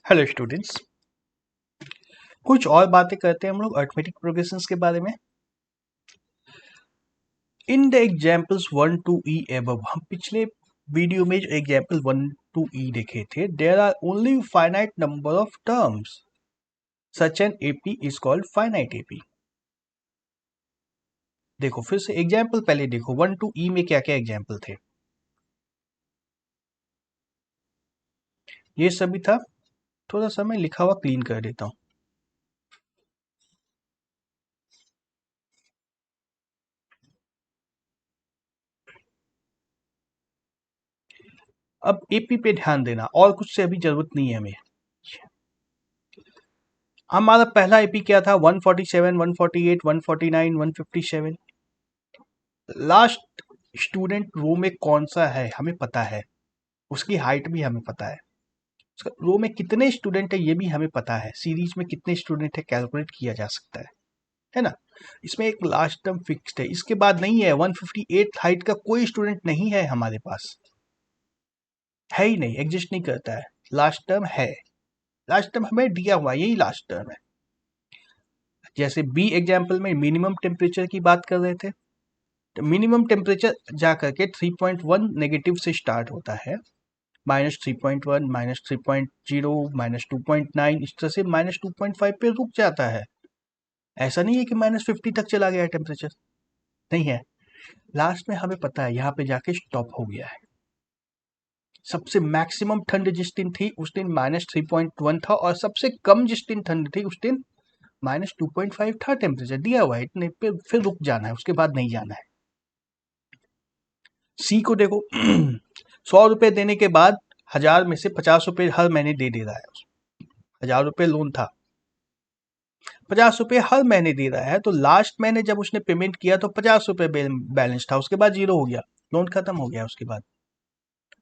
Hello students, कुछ और बातें करते हैं हम लोग अरिथमेटिक प्रोग्रेशंस के बारे में। In the examples 1 to E above, हम पिछले वीडियो में जो एग्जाम्पल 1 to E देखे थे, there are only finite number of terms, such an AP is called finite AP. देखो फिर से एग्जाम्पल पहले देखो 1 to E में क्या क्या एग्जाम्पल थे। ये सभी था, थोड़ा सा मैं लिखा हुआ क्लीन कर देता हूँ। अब एपी पे ध्यान देना, और कुछ से अभी जरूरत नहीं है हमें। हमारा पहला एपी क्या था? 147, 148, 149, 157। लास्ट स्टूडेंट रो में कौन सा है हमें पता है, उसकी हाइट भी हमें पता है, उसका रो में कितने स्टूडेंट है ये भी हमें पता है, सीरीज में कितने स्टूडेंट है कैलकुलेट किया जा सकता है ना। इसमें एक लास्ट टर्म फिक्स्ड है, इसके बाद नहीं है। 158 हाइट का कोई स्टूडेंट नहीं है हमारे पास, है ही नहीं, एग्जिस्ट नहीं करता है। लास्ट टर्म है, लास्ट टर्म हमें दिया हुआ यही लास्ट टर्म है। जैसे बी एग्जाम्पल में मिनिमम टेम्परेचर की बात कर रहे थे, तो मिनिमम टेम्परेचर जा करके 3.1 नेगेटिव से स्टार्ट होता है, -3.1, -3.0, -2.9, इस तरह से -2.5 पे रुक जाता है। ऐसा नहीं है कि -50 तक चला गया है टेम्परेचर, नहीं है। लास्ट में हमें पता है यहाँ पे जाके स्टॉप हो गया है। सबसे मैक्सिमम ठंड जिस दिन थी उस दिन -3.1 था, और सबसे कम जिस दिन ठंड थी उस दिन -2.5 था टेम्परेचर दिया हुआ है। इतने पे फिर रुक जाना है, उसके बाद नहीं जाना है। सी को देखो 100 रुपए देने के बाद 1000 में से 50 रुपए हर महीने दे रहा है। 1000 रुपए लोन था, 50 रुपए हर महीने दे रहा है, तो लास्ट महीने जब उसने पेमेंट किया तो 50 रुपए बैलेंस था, उसके बाद 0 हो गया, लोन खत्म हो गया उसके बाद।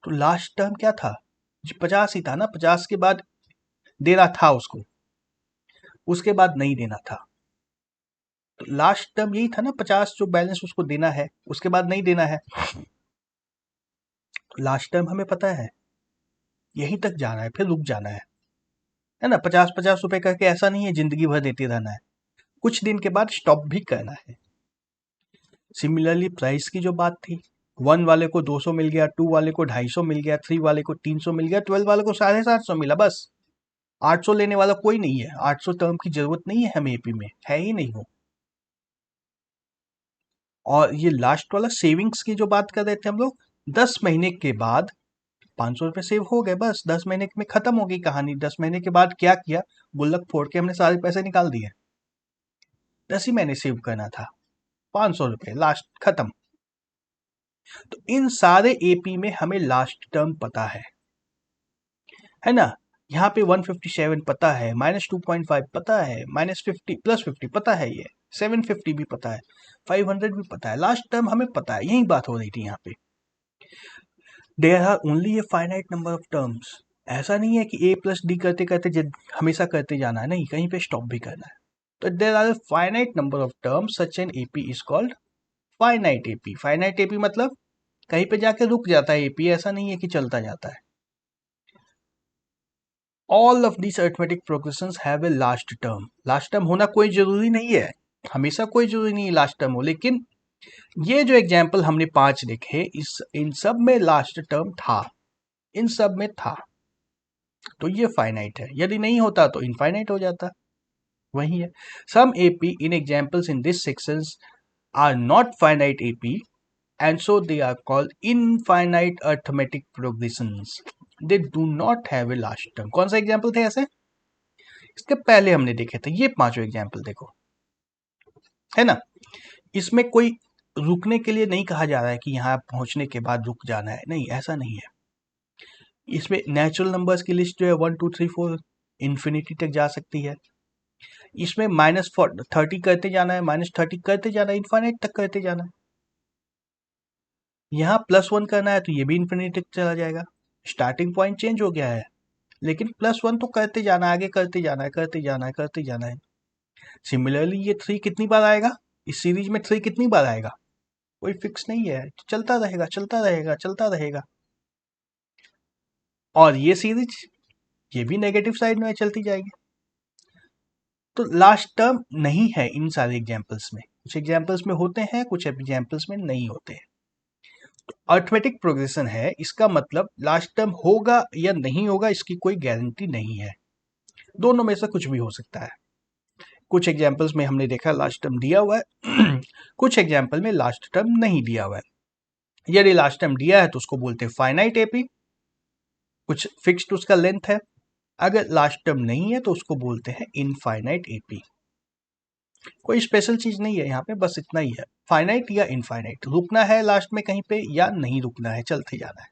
तो लास्ट टर्म क्या था? 50 ही था ना, 50 के बाद देना था उसको, उसके बाद नहीं देना था। तो लास्ट टर्म यही था ना, 50 जो बैलेंस उसको देना है, उसके बाद नहीं देना है। तो लास्ट टर्म हमें पता है, यहीं तक जाना है, फिर रुक जाना है ना। 50-50 रुपए करके ऐसा नहीं है जिंदगी भर देते रहना है, कुछ दिन के बाद स्टॉप भी करना है। सिमिलरली प्राइस की जो बात थी, 1 वाले को 200 मिल गया, 2 वाले को 250 मिल गया, 3 वाले को 300 मिल गया, 12 वाले को 750 मिला, बस 800 लेने वाला कोई नहीं है। 800 टर्म की जरूरत नहीं है हमें एपी में, है ही नहीं हो। और ये लास्ट वाला सेविंग्स की जो बात कर रहे थे हम लोग, 10 महीने के बाद 500 रुपये सेव हो गए, बस 10 महीने में खत्म हो गई कहानी। 10 महीने के बाद क्या किया, गुल्लक फोड़ के हमने सारे पैसे निकाल दिए। 10 ही महीने सेव करना था, 500 रुपये, लास्ट खत्म। तो इन सारे एपी में हमें लास्ट टर्म पता है ना। यहाँ पे 157 पता है, -2.5 पता है, -50 +50 पता है, ये 750 भी पता है, 500 भी पता है, लास्ट टर्म हमें पता है। यही बात हो रही थी यहाँ पे। There are only a finite number of terms. ऐसा नहीं है कि a प्लस डी करते करते हमेशा करते जाना है, नहीं, कहीं पे स्टॉप भी करना है। तो there are finite number of terms, such an AP is called finite AP. Finite AP मतलब कहीं पे जाके रुक जाता है एपी, ऐसा नहीं है कि चलता जाता है। All of this arithmetic progressions have a last term. Last term होना कोई जरूरी नहीं है, हमेशा कोई जरूरी नहीं है लास्ट टर्म हो, लेकिन ये जो एग्जाम्पल हमने 5 देखे, इन सब में लास्ट टर्म था, इन सब में था, तो ये फाइनाइट है। यदि नहीं होता तो इनफाइनाइट हो जाता, वही है। Some AP in examples in this sections are not finite AP and so they are called infinite arithmetic progressions. They do not have a last term. कौन सा एग्जाम्पल थे ऐसे? इसके पहले हमने देखे थे, ये 5 एग्जाम्पल देखो, है ना। इसमें कोई रुकने के लिए नहीं कहा जा रहा है कि यहाँ पहुंचने के बाद रुक जाना है, नहीं, ऐसा नहीं है। इसमें नेचुरल नंबर्स की लिस्ट जो है 1 2 3 4 इन्फिनिटी तक जा सकती है। इसमें -30 करते जाना है, -30 करते जाना है, इन्फाइनाइट तक करते जाना है। यहाँ +1 करना है तो ये भी इन्फिनिटी तक चला जाएगा, स्टार्टिंग पॉइंट चेंज हो गया है, लेकिन +1 तो करते जाना है, आगे करते जाना है, करते जाना है, करते जाना है। सिमिलरली ये 3 कितनी बार आएगा, इस सीरीज में 3 कितनी बार आएगा, कोई फिक्स नहीं है, चलता रहेगा, चलता रहेगा, चलता रहेगा। और ये सीरीज ये भी नेगेटिव साइड में चलती जाएगी। तो लास्ट टर्म नहीं है इन सारे एग्जाम्पल्स में, कुछ एग्जाम्पल्स में होते हैं, कुछ एग्जाम्पल्स में नहीं होते हैं। तो अर्थमेटिक प्रोग्रेशन है, इसका मतलब लास्ट टर्म होगा या नहीं होगा इसकी कोई गारंटी नहीं है, दोनों में से कुछ भी हो सकता है। कुछ एग्जाम्पल्स में हमने देखा लास्ट टर्म दिया हुआ है कुछ एग्जाम्पल में लास्ट टर्म नहीं दिया हुआ है। यदि लास्ट टर्म दिया है तो उसको बोलते हैं फाइनाइट एपी, कुछ फिक्स्ड उसका लेंथ है। अगर लास्ट टर्म नहीं है तो उसको बोलते हैं इनफाइनाइट एपी। कोई स्पेशल चीज नहीं है यहाँ पे, बस इतना ही है, फाइनाइट या इनफाइनाइट, रुकना है लास्ट में कहीं पे या नहीं रुकना है, चलते जाना है।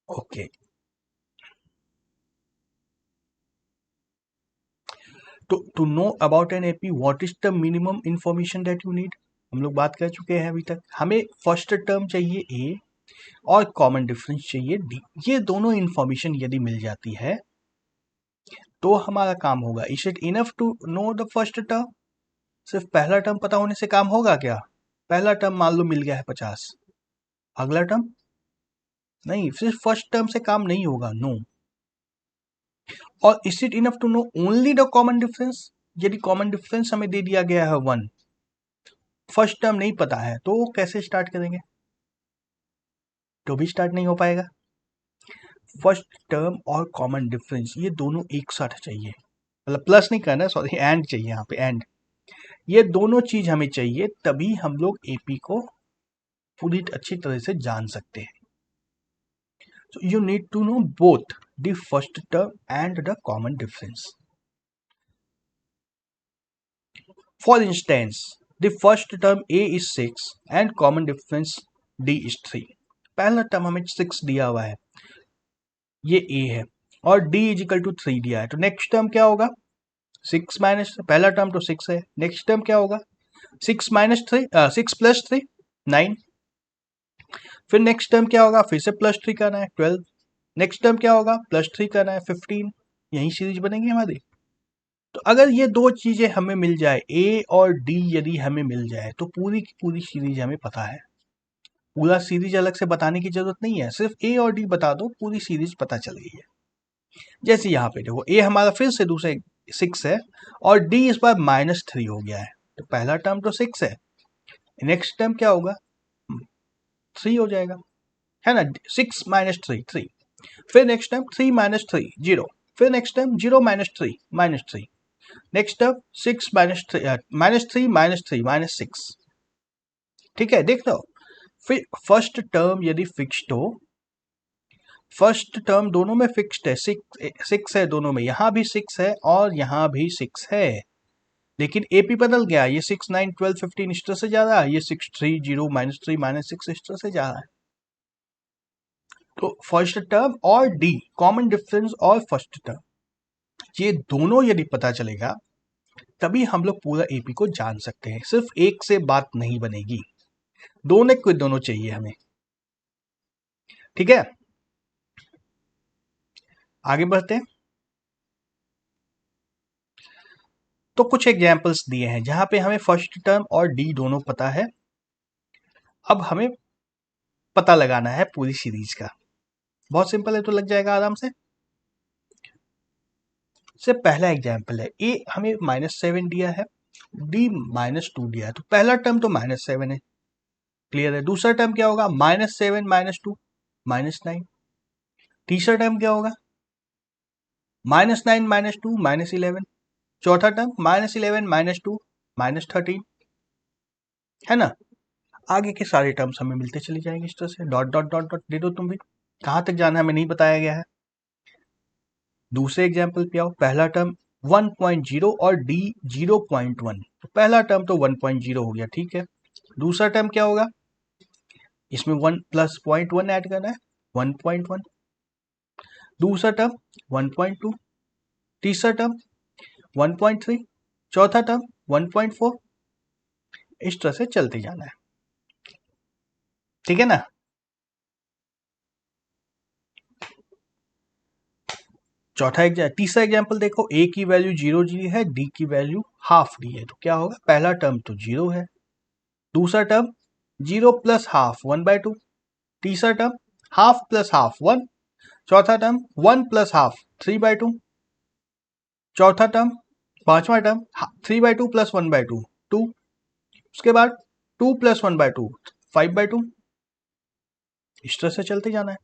ओके, तो to know about an AP what is the minimum information that you need, हम लोग बात कर चुके हैं अभी तक। हमें फर्स्ट टर्म चाहिए ए और कॉमन डिफरेंस चाहिए डी, ये दोनों इंफॉर्मेशन यदि मिल जाती है तो हमारा काम होगा। Is it enough to know the first term, सिर्फ पहला टर्म पता होने से काम होगा क्या? पहला टर्म मान लो मिल गया है 50, अगला टर्म नहीं, सिर्फ फर्स्ट टर्म से काम नहीं होगा, नो। और is it enough to know only the common difference, यदि कॉमन डिफरेंस हमें दे दिया गया है 1, फर्स्ट टर्म नहीं पता है तो कैसे स्टार्ट करेंगे? तो भी स्टार्ट नहीं हो पाएगा। फर्स्ट टर्म और कॉमन डिफरेंस ये दोनों एक साथ चाहिए, मतलब प्लस नहीं करना, सॉरी एंड चाहिए यहाँ पे, एंड ये दोनों चीज हमें चाहिए, तभी हम लोग एपी को पूरी अच्छी तरह से जान सकते हैं। So you need to know both the first term and the common difference. For instance, the first term A is 6 and common difference D is 3. पहला टर्म हमें 6 दिया हुआ है, ये A है, और D इज इक्वल टू 3 दिया है, तो नेक्स्ट टर्म क्या होगा? 6 माइनस, पहला टर्म तो 6 है, नेक्स्ट टर्म क्या होगा? 6 माइनस 3, 6 प्लस 3 9, फिर नेक्स्ट टर्म क्या होगा? फिर से प्लस 3 करना है 12, नेक्स्ट टर्म क्या होगा? प्लस 3 करना है 15, यही सीरीज बनेगी हमारी। तो अगर ये दो चीजें हमें मिल जाए, ए और डी यदि हमें मिल जाए, तो पूरी की पूरी सीरीज हमें पता है। पूरा सीरीज अलग से बताने की जरूरत नहीं है, सिर्फ ए और डी बता दो, पूरी सीरीज पता चल गई है। जैसे यहाँ पे देखो, ए हमारा फिर से दूसरे 6 है और डी इस बार -3 हो गया है, तो पहला टर्म तो 6 है, नेक्स्ट टर्म क्या होगा? 3 हो जाएगा, है ना? 6 माइनस 3 3, फिर नेक्स्ट टर्म 3 माइनस 3 0, फिर next term 0 minus 3 -3, next term 6 minus 3 minus 6, ठीक है, देख लो। फिर फर्स्ट टर्म यदि फिक्स्ड हो, फर्स्ट टर्म दोनों में फिक्स्ड है, 6 है दोनों में, यहां भी 6 है और यहां भी 6 है, लेकिन एपी बदल गया, ये 6 9 12 15 इस तरह से जा रहा है, ये 6 3 0 -3 -6 इस तरह से जा रहा है। तो फर्स्ट टर्म और डी, कॉमन डिफरेंस और फर्स्ट टर्म, ये दोनों यदि पता चलेगा तभी हम लोग पूरा एपी को जान सकते हैं। सिर्फ एक से बात नहीं बनेगी, दोनों को दोनों चाहिए हमें, ठीक है। आगे बढ़ते हैं। तो कुछ एग्जांपल्स दिए हैं जहां पे हमें फर्स्ट टर्म और डी दोनों पता है। अब हमें पता लगाना है पूरी सीरीज का, बहुत सिंपल है, तो लग जाएगा आराम से। से पहला एग्जाम्पल है, ए हमें -7 दिया है, डी -2 दिया है, तो पहला टर्म तो -7 है, क्लियर है। दूसरा टर्म क्या होगा? -7 -2 -9, तीसरा टर्म क्या होगा? -9 -2 -11, चौथा टर्म -11 -2 -13, है ना? आगे के सारे टर्म्स हमें मिलते चले जाएंगे इस तरह से, डॉट डॉट डॉट डॉट दे दो तुम भी, कहां तक जाना है हमें नहीं बताया गया है। दूसरे एग्जाम्पल पे आओ, पहला टर्म 1.0 और डी 0.1, तो पहला टर्म तो 1.0 हो गया, ठीक है। दूसरा टर्म क्या होगा? इसमें 1 प्लस 0.1 ऐड करना है, 1.1, दूसरा टर्म 1.2, तीसरा टर्म 1.3, चौथा टर्म 1.4, इस तरह से चलते जाना है, ठीक है ना। तीसरा एग्जाम्पल देखो, ए की वैल्यू 0 दी है, डी की वैल्यू हाफ दी है, तो क्या होगा? पहला टर्म तो 0 है, दूसरा टर्म 0 प्लस हाफ 1/2, तीसरा टर्म हाफ प्लस हाफ 1, चौथा टर्म 1 प्लस हाफ 3/2, चौथा टर्म, पांचवा टर्म 3/2 प्लस 1/2 2, उसके बाद 2 प्लस 1/2 5/2, इस तरह से चलते जाना है।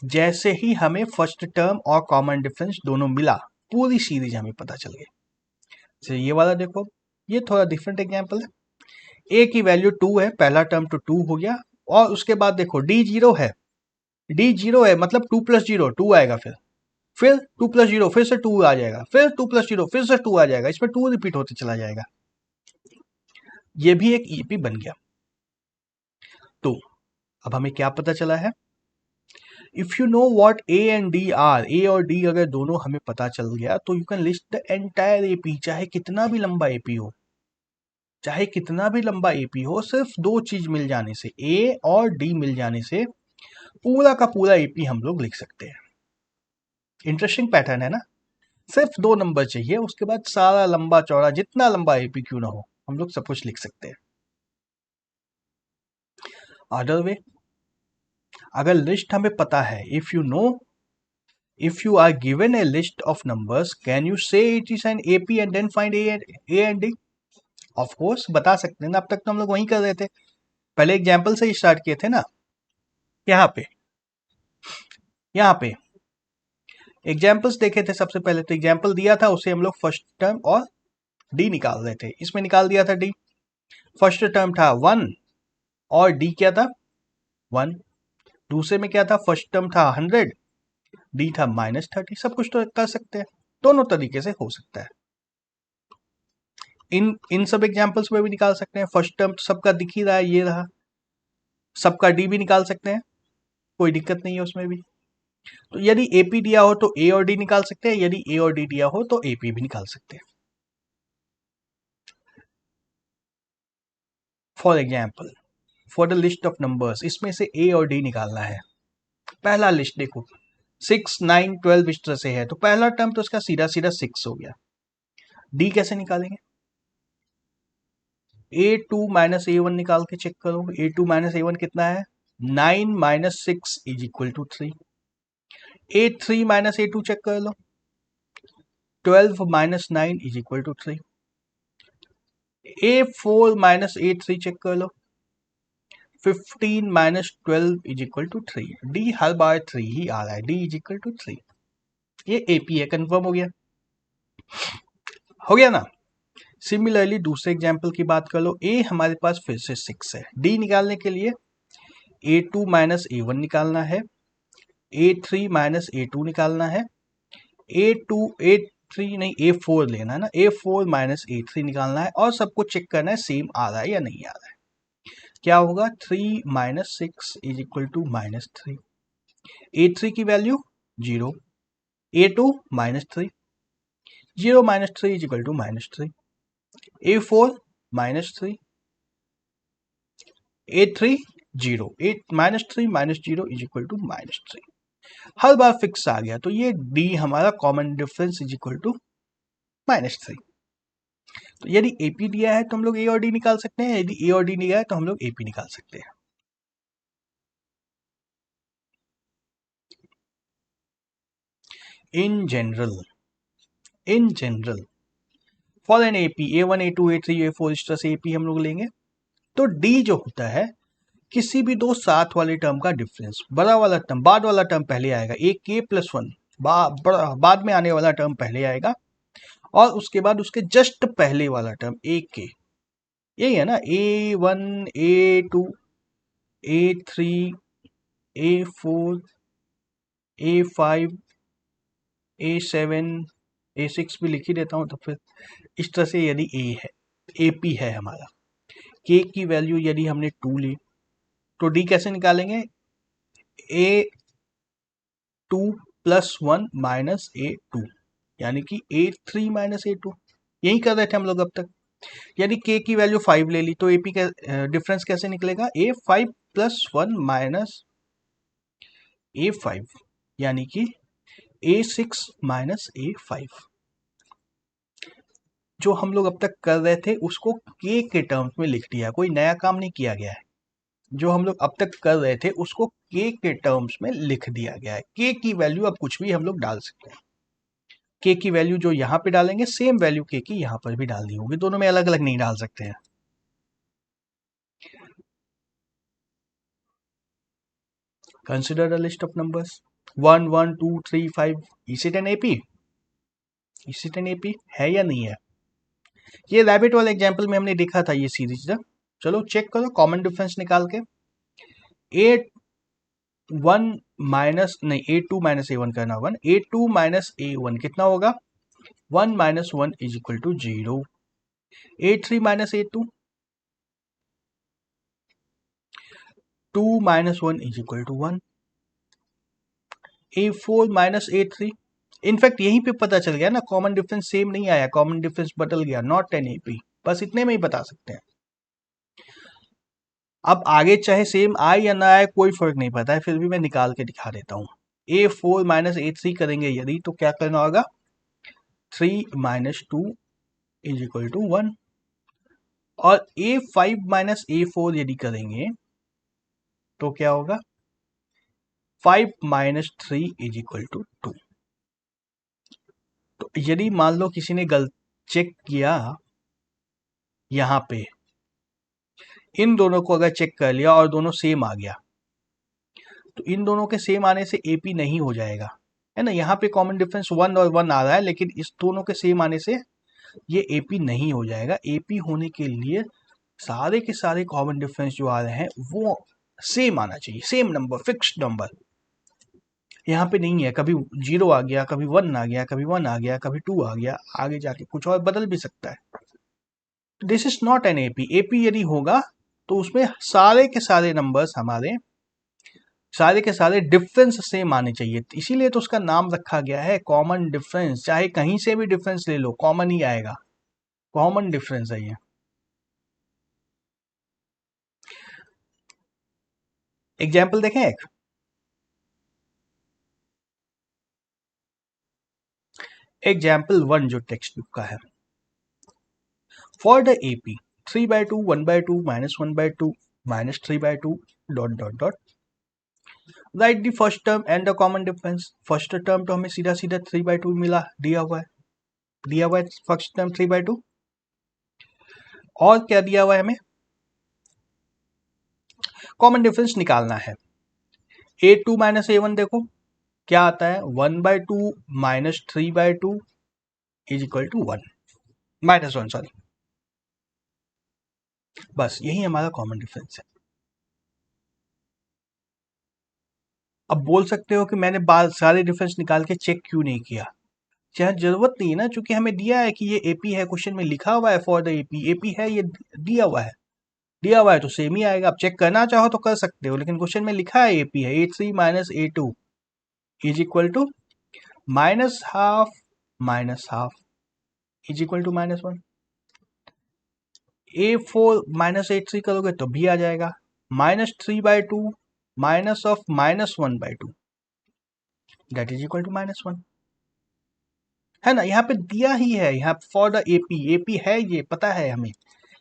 जैसे ही हमें फर्स्ट टर्म और कॉमन डिफरेंस दोनों मिला, पूरी सीरीज हमें पता चल गई। तो ये वाला देखो, ये थोड़ा डिफरेंट एग्जांपल है। ए की वैल्यू 2 है, पहला टर्म तो 2 हो गया, और उसके बाद देखो डी 0 है, डी 0 है मतलब 2 प्लस 0 2 आएगा, फिर 2 प्लस 0 फिर से 2 आ जाएगा, फिर 2 प्लस 0 फिर से 2 आ जाएगा, इसमें 2 रिपीट होते चला जाएगा। ये भी एक ईपी बन गया। तो अब हमें क्या पता चला है, if you know what A and D are, A और डी अगर दोनों हमें पता चल गया तो you can list the entire AP, चाहे कितना भी लंबा एपी हो, चाहे कितना भी लंबा एपी हो, सिर्फ दो चीज मिल जाने से, ए और डी मिल जाने से पूरा का पूरा एपी हम लोग लिख सकते हैं। इंटरेस्टिंग पैटर्न है ना। सिर्फ दो नंबर चाहिए, उसके बाद सारा लंबा चौड़ा जितना लंबा एपी क्यों ना हो हम लोग सब कुछ लिख सकते हैं। अदर वे, अगर लिस्ट हमें पता है, if you are given a list of numbers, can you say it is an AP and then find A and D? Of course बता सकते हैं ना, अब तक तो हम लोग वहीं कर रहे थे, पहले एग्जाम्पल से ही स्टार्ट किए थे ना। यहाँ पे एग्जाम्पल्स देखे थे, सबसे पहले तो एग्जाम्पल दिया था, उसे हम लोग फर्स्ट टर्म और डी निकाल रहे थे। इसमें निकाल दिया था डी, फर्स्ट टर्म था 1 और डी क्या था 1, दूसरे में क्या था, फर्स्ट टर्म था 100, डी था -30। सब कुछ तो कर सकते हैं, दोनों तरीके से हो सकता है। इन सब एग्जाम्पल्स में भी निकाल सकते हैं। फर्स्ट टर्म तो सबका दिख ही रहा है, ये रहा, सबका डी भी निकाल सकते हैं, कोई दिक्कत नहीं है उसमें भी। तो यदि एपी दिया हो तो ए और डी निकाल सकते हैं, यदि ए और डी दिया हो तो एपी भी निकाल सकते हैं। For example, for the list of numbers, इसमें से ए और डी निकालना है। पहला लिस्ट देखो 6 9 12 इस तरह से है, तो पहला टर्म तो इसका सीधा सीधा 6 हो गया। डी कैसे निकालेंगे, A2 माइनस A1 निकाल के चेक करो। A2 माइनस A1 कितना है, 9 minus 6 is equal to 3। A3 minus A2 check कर लो, 12 minus 9 is equal to 3। A4 minus A3 check कर लो, 15 minus 12 is equal to 3। D हर बार 3 ही आ रहा है, डी इज इक्वल टू 3। ये AP है, कंफर्म हो गया ना। सिमिलरली दूसरे एग्जाम्पल की बात कर लो, ए हमारे पास फिर से 6 है, डी निकालने के लिए A2 माइनस A1 निकालना है, A3 माइनस A2 निकालना है, A3 नहीं A4 लेना है ना, A4 माइनस A3 निकालना है, और सबको चेक करना है सेम आ रहा है या नहीं आ रहा है। क्या होगा, 3 minus 6 is equal to -3। A3 की value 0, A2 -3, 0 minus 3 is equal to -3, A4 -3, A3 0, -3 -0 is equal to -3। हर बार फिक्स आ गया, तो ये D हमारा common difference is equal to -3। तो यदि AP दिया है तो हम लोग A और D निकाल सकते हैं, यदि A और D दिया है तो हम लोग AP निकाल सकते हैं। In general for an AP A1 A2 A3 A4 इस तरह से AP हम लोग लेंगे, तो D जो होता है किसी भी दो साथ वाले टर्म का डिफरेंस, बड़ा वाला टर्म बाद वाला टर्म पहले आएगा, AK+1 बाद में आने वाला टर्म पहले आएगा, और उसके बाद उसके जस्ट पहले वाला टर्म AK, यही है ना, A1 A2 A3 A4 A5 A7 A6 भी लिख ही देता हूँ, तो फिर इस तरह से यदि A है, AP है हमारा, K की वैल्यू यदि हमने 2 ली तो D कैसे निकालेंगे, A2 प्लस 1 माइनस A2, यानी कि A3 माइनस A2, यही कर रहे थे हम लोग अब तक। यदि K की वैल्यू 5 ले ली तो AP का डिफरेंस कैसे निकलेगा, A5 प्लस 1 माइनस A5, यानी कि A6 माइनस A5। जो हम लोग अब तक कर रहे थे उसको K के टर्म्स में लिख दिया, कोई नया काम नहीं किया गया है। जो हम लोग अब तक कर रहे थे उसको के टर्म्स में लिख दिया गया है। के की वैल्यू अब कुछ भी हम लोग डाल सकते हैं। के की वैल्यू जो यहाँ पे डालेंगे सेम वैल्यू के की यहाँ पर भी डालनी होगी, दोनों में अलग अलग नहीं डाल सकते हैं। Consider the list of numbers 1 1 2 3 5। Is it N AP? Is it an AP है या नहीं है? ये रैबिट वाले एग्जाम्पल में हमने देखा था ये सीरीज। चलो चेक करो कॉमन डिफरेंस निकाल के। A1 माइनस नहीं A2 माइनस A1 करना 1, A2 माइनस A1 कितना होगा? 1 minus 1 is equal to 0। A3 minus A2, 2 minus 1 is equal to 1। A4 minus A3, in fact यहीं पे पता चल गया ना, कॉमन डिफरेंस सेम नहीं आया, कॉमन डिफरेंस बदल गया, नॉट एन एपी। बस इतने में ही बता सकते हैं। अब आगे चाहे सेम आए या ना आए कोई फर्क नहीं पड़ता है, फिर भी मैं निकाल के दिखा देता हूँ। A4 माइनस A3 करेंगे यदि तो क्या करना होगा? 3 माइनस 2 इज इक्वल टू 1। और A5 माइनस A4 यदि करेंगे तो क्या होगा? 5 माइनस 3 इज इक्वल टू 2। तो यदि मान लो किसी ने गलत चेक किया, यहां पे इन दोनों को अगर चेक कर लिया और दोनों सेम आ गया, तो इन दोनों के सेम आने से एपी नहीं हो जाएगा, है ना। यहाँ पे कॉमन डिफरेंस 1 और 1 आ रहा है, लेकिन इस दोनों के सेम आने से ये एपी नहीं हो जाएगा। एपी होने के लिए सारे के सारे कॉमन डिफरेंस जो आ रहे हैं वो सेम आना चाहिए, सेम नंबर, फिक्स्ड नंबर। यहाँ पे नहीं है, कभी 0 आ गया, कभी 1 आ गया, कभी 1 आ गया, कभी 2 आ गया, आगे जाके कुछ और बदल भी सकता है। This is not an AP. AP यदि होगा तो उसमें सारे के सारे नंबर्स हमारे सारे के सारे डिफरेंस सेम आने चाहिए, इसीलिए तो उसका नाम रखा गया है कॉमन डिफरेंस। चाहे कहीं से भी डिफरेंस ले लो, कॉमन ही आएगा, कॉमन डिफरेंस है ये। एग्जाम्पल देखें एक। एग्जाम्पल 1 जो टेक्स्ट बुक का है। For the AP 3/2 1/2 -1/2 -3/2 dot dot dot right the first term and the common difference. First term तो हमें सीधा सीधा 3/2 मिला, दिया हुआ है फर्स्ट टर्म 3/2। और क्या दिया हुआ है हमें? कॉमन डिफरेंस निकालना है। A2 माइनस A1 देखो क्या आता है, 1/2 minus 3/2 is equal to 1 -1, sorry. बस यही हमारा कॉमन डिफरेंस है। अब बोल सकते हो कि मैंने बाल सारे डिफरेंस निकाल के चेक क्यों नहीं किया? चाहे जरूरत नहीं है ना, चूंकि हमें दिया है कि ये एपी है, क्वेश्चन में लिखा हुआ है फॉर द एपी, एपी है, ये दिया हुआ है तो सेम ही आएगा। आप चेक करना चाहो तो कर सकते हो, लेकिन क्वेश्चन में लिखा है एपी है। A3 minus A2 is equal to -½ is equal to -1। A4 minus A3 करोगे तो भी आ जाएगा, -3/2 minus of -1/2 that is equal to -1, है ना। यहाँ पे दिया ही है, यहाँ फॉर द एपी, एपी है, ये पता है हमें।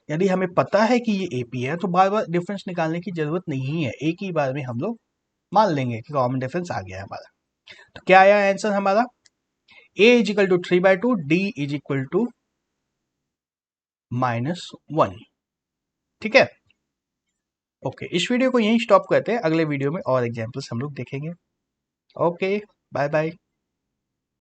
यदि हमें पता है कि ये एपी है तो बार बार डिफरेंस निकालने की जरूरत नहीं है, एक ही बार में हम लोग मान लेंगे कि कॉमन डिफरेंस आ गया है हमारा। तो क्या आया आंसर हमारा? A is equal to 3/2, D is equal to -1। ठीक है, ओके। इस वीडियो को यहीं स्टॉप करते हैं, अगले वीडियो में और एग्जाम्पल्स हम लोग देखेंगे। Okay, bye bye.